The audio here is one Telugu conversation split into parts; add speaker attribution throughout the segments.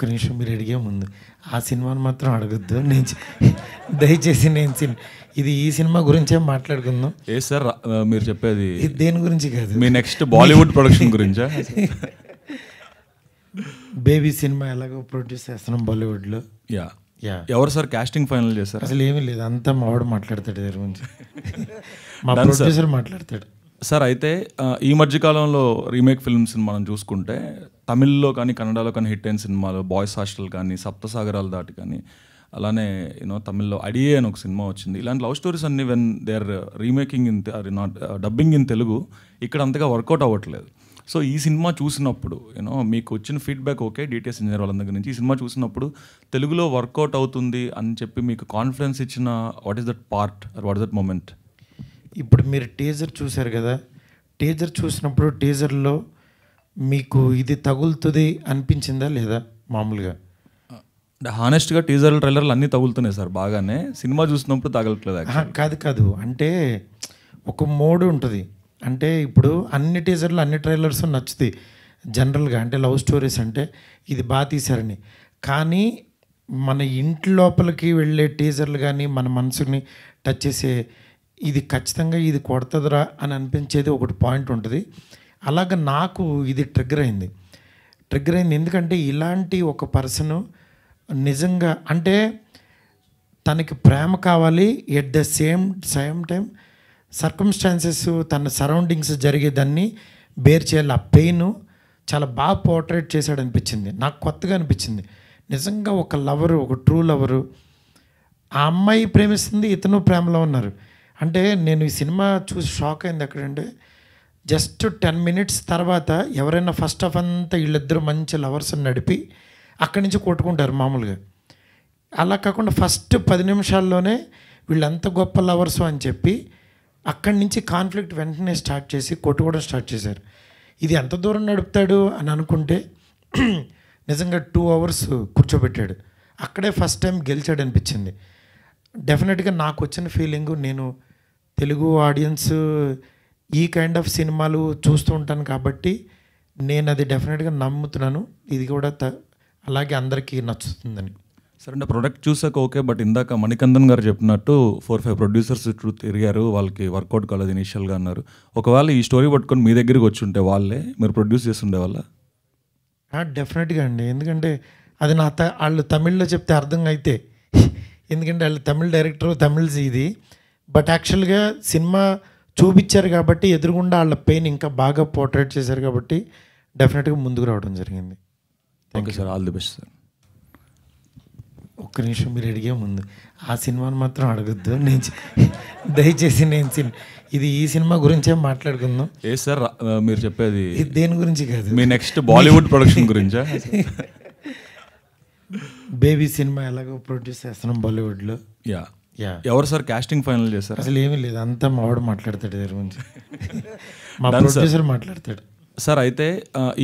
Speaker 1: ఒక్క నిమిషం మీరు అడిగే ముందు ఆ సినిమాని మాత్రం అడగొద్దు. దయచేసి ఇది ఈ సినిమా గురించే మాట్లాడుకుందాం.
Speaker 2: ఏ సార్ మీరు చెప్పేది
Speaker 1: ఇది దేని గురించి కాదు,
Speaker 2: మీ నెక్స్ట్ బాలీవుడ్ ప్రొడక్షన్ గురించా?
Speaker 1: బేబీ సినిమా ఎలాగో ప్రొడ్యూస్ చేస్తున్నాం బాలీవుడ్లో.
Speaker 2: యా ఎవరు సార్ కాస్టింగ్ ఫైనల్ చేశారు?
Speaker 1: అసలు ఏమీ లేదు, అంతా మావాడు మాట్లాడతాడు దాని గురించి. మా ప్రొడ్యూసర్ మాట్లాడతాడు
Speaker 2: సార్. అయితే ఈ మధ్యకాలంలో రీమేక్ ఫిల్మ్స్ మనం చూసుకుంటే తమిళ్లో కానీ కన్నడలో కానీ హిట్ అయిన సినిమాలు బాయ్స్ హాస్టల్ కానీ సప్తసాగరాలు దాటి కానీ అలానే తమిళ్లో అడియే అని ఒక సినిమా వచ్చింది. ఇలాంటి లవ్ స్టోరీస్ అన్ని when they are remaking in not dubbing in Telugu ఇక్కడ అంతగా వర్కౌట్ అవ్వట్లేదు. సో ఈ సినిమా చూసినప్పుడు మీకు వచ్చిన ఫీడ్బ్యాక్ ఓకే డిటిఎస్ ఇంజనీర్ వాళ్ళ దగ్గర నుంచి ఈ సినిమా చూసినప్పుడు తెలుగులో వర్కౌట్ అవుతుంది అని చెప్పి మీకు కాన్ఫిడెన్స్ ఇచ్చిన what is that part or what is that moment?
Speaker 1: ఇప్పుడు మీరు టీజర్ చూశారు కదా, టీజర్ చూసినప్పుడు టీజర్లో మీకు ఇది తగులుతుంది అనిపించిందా లేదా? మామూలుగా
Speaker 2: హానెస్ట్గా టీజర్ ట్రైలర్లు అన్నీ తగులుతున్నాయి సార్ బాగానే, సినిమా చూసినప్పుడు తగలట్లేదు.
Speaker 1: కాదు అంటే ఒక మోడ్ ఉంటుంది. అంటే ఇప్పుడు అన్ని టీజర్లు అన్ని ట్రైలర్స్ నచ్చుతాయి జనరల్గా, అంటే లవ్ స్టోరీస్ అంటే ఇది బాగా తీశారని. కానీ మన ఇంటి లోపలికి వెళ్ళే టీజర్లు కానీ మన మనసుని టచ్ చేసే ఇది ఖచ్చితంగా ఇది కొడుతుందిరా అని అనిపించేది ఒకటి పాయింట్ ఉంటుంది. అలాగ నాకు ఇది ట్రిగ్గర్ అయింది ఎందుకంటే ఇలాంటి ఒక పర్సన్ నిజంగా అంటే తనకి ప్రేమ కావాలి, at the same time circumstances తన సరౌండింగ్స్ జరిగేదాన్ని బేర్ చేయాలి. ఆ పెయిన్ చాలా బాగా పోర్ట్రేట్ చేశాడు అనిపించింది నాకు, కొత్తగా అనిపించింది. నిజంగా ఒక లవరు, ఒక ట్రూ లవరు, ఆ అమ్మాయి ప్రేమిస్తుంది, ఇతను ప్రేమలో ఉన్నారు. అంటే నేను ఈ సినిమా చూసి షాక్ అయింది ఎక్కడంటే జస్ట్ 10 minutes తర్వాత ఎవరైనా ఫస్ట్ హాఫ్ అంతా వీళ్ళిద్దరూ మంచి లవర్స్ నడిపి అక్కడి నుంచి కొట్టుకుంటారు మామూలుగా. అలా కాకుండా ఫస్ట్ 10 నిమిషాల్లోనే వీళ్ళంత గొప్ప లవర్స్ అని చెప్పి అక్కడి నుంచి కాన్ఫ్లిక్ట్ వెంటనే స్టార్ట్ చేసి కొట్టుకోవడం స్టార్ట్ చేశారు. ఇది ఎంత దూరం నడుపుతాడు అని అనుకుంటే నిజంగా 2 hours కూర్చోబెట్టాడు. అక్కడే ఫస్ట్ టైం గెలిచాడు అనిపించింది. డెఫినెట్గా నాకు వచ్చిన ఫీలింగు, నేను తెలుగు ఆడియన్స్ ఈ కైండ్ ఆఫ్ సినిమాలు చూస్తూ ఉంటాను కాబట్టి నేను అది డెఫినెట్గా నమ్ముతున్నాను ఇది కూడా అలాగే అందరికీ నచ్చుతుందని.
Speaker 2: సరే అంటే ప్రొడక్ట్ చూసాక ఓకే, బట్ ఇందాక మణికందన్ గారు చెప్పినట్టు 4-5 ప్రొడ్యూసర్స్ చుట్టూ తిరిగారు, వాళ్ళకి వర్కౌట్ కాలేదు ఇనీషియల్గా అన్నారు. ఒకవేళ ఈ స్టోరీ పట్టుకొని మీ దగ్గరికి వచ్చి ఉంటే వాళ్ళే మీరు ప్రొడ్యూస్ చేస్తుండే వాళ్ళ?
Speaker 1: డెఫినెట్గా అండి, ఎందుకంటే అది వాళ్ళు తమిళ్లో చెప్తే అర్థం అయితే, ఎందుకంటే వాళ్ళు తమిళ్ డైరెక్టర్ తమిళ్ ఇది, బట్ యాక్చువల్గా సినిమా చూపించారు కాబట్టి ఎదురుగుండా వాళ్ళ పెయిన్ ఇంకా బాగా పోర్ట్రేట్ చేశారు కాబట్టి డెఫినెట్గా ముందుకు రావడం జరిగింది.
Speaker 2: Thank you sir, all the best sir.
Speaker 1: ఒక్క నిమిషం మీరు అడిగే ముందు ఆ సినిమాని మాత్రం అడగొద్దు. దయచేసి ఇది ఈ సినిమా గురించే మాట్లాడుకుందాం.
Speaker 2: ఏ సార్ మీరు చెప్పేది
Speaker 1: ఇది దేని గురించి కాదు,
Speaker 2: మీ నెక్స్ట్ బాలీవుడ్ ప్రొడక్షన్ గురించా?
Speaker 1: బేబీ సినిమా ఎలాగో ప్రొడ్యూస్ చేస్తున్నాం బాలీవుడ్లో.
Speaker 2: యా ఎవరు సార్ కాస్టింగ్ ఫైనల్ చేశారు?
Speaker 1: అసలు ఏమీ లేదు, అంతా మావాడు మాట్లాడతాడు దాని గురించి. మా ప్రొడ్యూసర్ మాట్లాడతాడు
Speaker 2: సార్. అయితే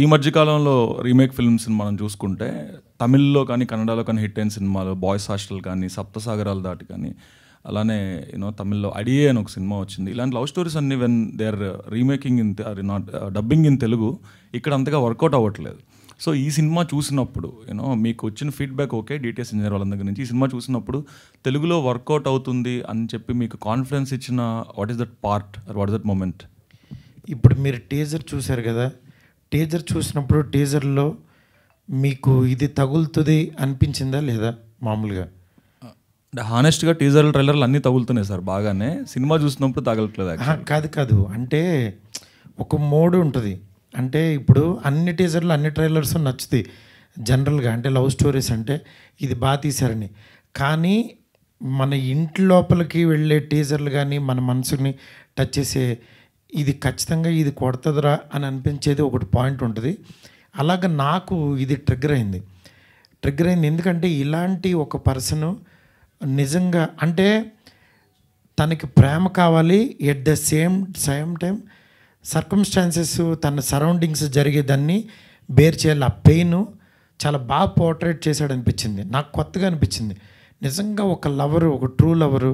Speaker 2: ఈ మధ్యకాలంలో రీమేక్ ఫిల్మ్స్ మనం చూసుకుంటే తమిళ్లో కానీ కన్నడలో కానీ హిట్ అయిన సినిమాలు బాయ్స్ హాస్టల్ కానీ సప్తసాగరాలు దాటి కానీ అలానే తమిళ్లో అడియే అని ఒక సినిమా వచ్చింది. ఇలాంటి లవ్ స్టోరీస్ అన్ని when they are remaking in not dubbing in Telugu ఇక్కడ అంతగా వర్కౌట్ అవ్వట్లేదు. సో ఈ సినిమా చూసినప్పుడు మీకు వచ్చిన ఫీడ్బ్యాక్ ఓకే డిటిఎస్ ఇంజనీర్ వాళ్ళ దగ్గర నుంచి ఈ సినిమా చూసినప్పుడు తెలుగులో వర్కౌట్ అవుతుంది అని చెప్పి మీకు కాన్ఫిడెన్స్ ఇచ్చిన what is that part or what is that moment?
Speaker 1: ఇప్పుడు మీరు టీజర్ చూశారు కదా, టీజర్ చూసినప్పుడు టీజర్లో మీకు ఇది తగులుతుంది అనిపించిందా లేదా? మామూలుగా
Speaker 2: హానెస్ట్గా టీజర్ ట్రైలర్లు అన్నీ తగులుతున్నాయి సార్ బాగానే, సినిమా చూసినప్పుడు తగలట్లేదు.
Speaker 1: కాదు అంటే ఒక మోడ్ ఉంటుంది. అంటే ఇప్పుడు అన్ని టీజర్లు అన్ని ట్రైలర్స్ నచ్చుతాయి జనరల్గా, అంటే లవ్ స్టోరీస్ అంటే ఇది బాగా తీశారని. కానీ మన ఇంటి లోపలికి వెళ్ళే టీజర్లు కానీ మన మనసుని టచ్ చేసే ఇది ఖచ్చితంగా ఇది కొడుతుందిరా అని అనిపించేది ఒకటి పాయింట్ ఉంటుంది. అలాగ నాకు ఇది ట్రిగ్గర్ అయింది ఎందుకంటే ఇలాంటి ఒక పర్సన్ నిజంగా అంటే తనకి ప్రేమ కావాలి, at the same time circumstances తన సరౌండింగ్స్ జరిగేదాన్ని బేర్ చేయాలి. ఆ పెయిన్ చాలా బాగా పోర్ట్రేట్ చేశాడు అనిపించింది నాకు, కొత్తగా అనిపించింది. నిజంగా ఒక లవరు, ఒక ట్రూ లవరు,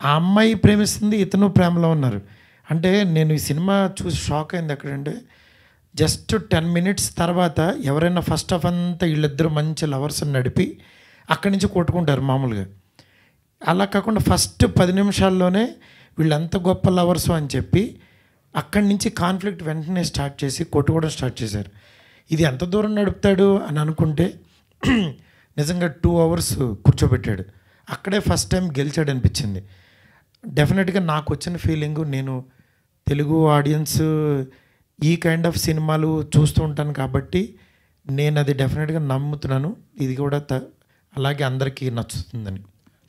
Speaker 1: ఆ అమ్మాయి ప్రేమిస్తుంది, ఇతను ప్రేమలో ఉన్నారు. అంటే నేను ఈ సినిమా చూసి షాక్ అయింది ఎక్కడంటే జస్ట్ 10 minutes తర్వాత ఎవరైనా ఫస్ట్ హాఫ్ అంతా వీళ్ళిద్దరు మంచి లవర్స్ నడిపి అక్కడి నుంచి కొట్టుకుంటారు మామూలుగా. అలా కాకుండా ఫస్ట్ 10 నిమిషాల్లోనే వీళ్ళంత గొప్ప లవర్సు అని చెప్పి అక్కడి నుంచి కాన్ఫ్లిక్ట్ వెంటనే స్టార్ట్ చేసి కొట్టుకోవడం స్టార్ట్ చేశారు. ఇది ఎంత దూరం నడుపుతాడు అని అనుకుంటే నిజంగా 2 hours కూర్చోబెట్టాడు. అక్కడే ఫస్ట్ టైం గెలిచాడు అనిపించింది. డెఫినెట్గా నాకు వచ్చిన ఫీలింగు, నేను తెలుగు ఆడియన్స్ ఈ కైండ్ ఆఫ్ సినిమాలు చూస్తూ ఉంటాను కాబట్టి నేను అది డెఫినెట్గా నమ్ముతున్నాను. ఇది కూడా అలాగే అందరికీ నచ్చుతుందని.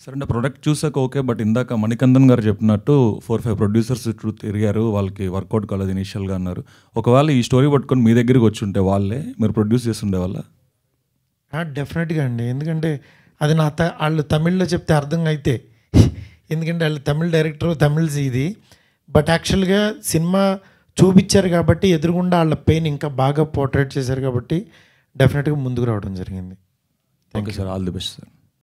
Speaker 2: సరే, అంటే ప్రొడక్ట్ చూసాక ఓకే, బట్ ఇందాక మణికందన్ గారు చెప్పినట్టు 4-5 ప్రొడ్యూసర్స్ చుట్టూ తిరిగారు, వాళ్ళకి వర్కౌట్ కాలేదు ఇనీషియల్గా అన్నారు. ఒకవేళ ఈ స్టోరీ పట్టుకొని మీ దగ్గరికి వచ్చి ఉంటే వాళ్ళే మీరు ప్రొడ్యూస్ చేస్తుండే వాళ్ళ?
Speaker 1: డెఫినెట్గా అండి. ఎందుకంటే అది వాళ్ళు తమిళ్లో చెప్తే అర్థం అయితే, ఎందుకంటే వాళ్ళు తమిళ్ డైరెక్టర్, తమిళ్ ఇది. బట్ యాక్చువల్గా సినిమా చూపించారు కాబట్టి ఎదురుగుండా వాళ్ళ పెయిన్ ఇంకా బాగా పోర్ట్రేట్ చేశారు కాబట్టి డెఫినెట్గా ముందుకు రావడం జరిగింది.
Speaker 2: Thank you sir, all the best sir.